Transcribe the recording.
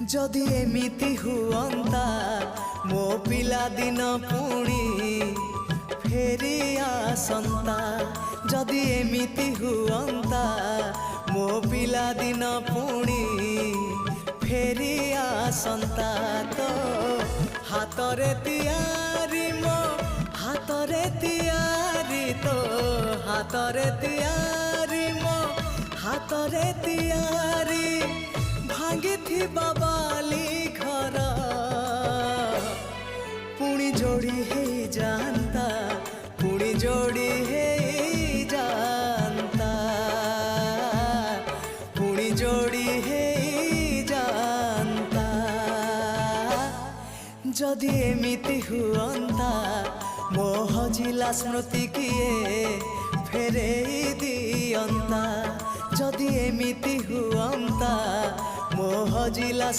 जदि एमिति हुअंता मो पिला दिन पुणी फेरी आसंता। जदि एमिति हुअंता मो पिला दिन पुणी फेरी आसंता। तो हातरे तियारी मो हातरे तियारी तो हातरे तियारी मो हातरे तियारी भांगी थी बाबाली घर पुणी जोड़ी है जानता पुणी जोड़ी है जानता पुणी जोड़ी है जानता। जदि एमिति हुअंता मो हजिला स्मृति किए फेरे दियंता। जदि एमिति हुअंता मो हजिला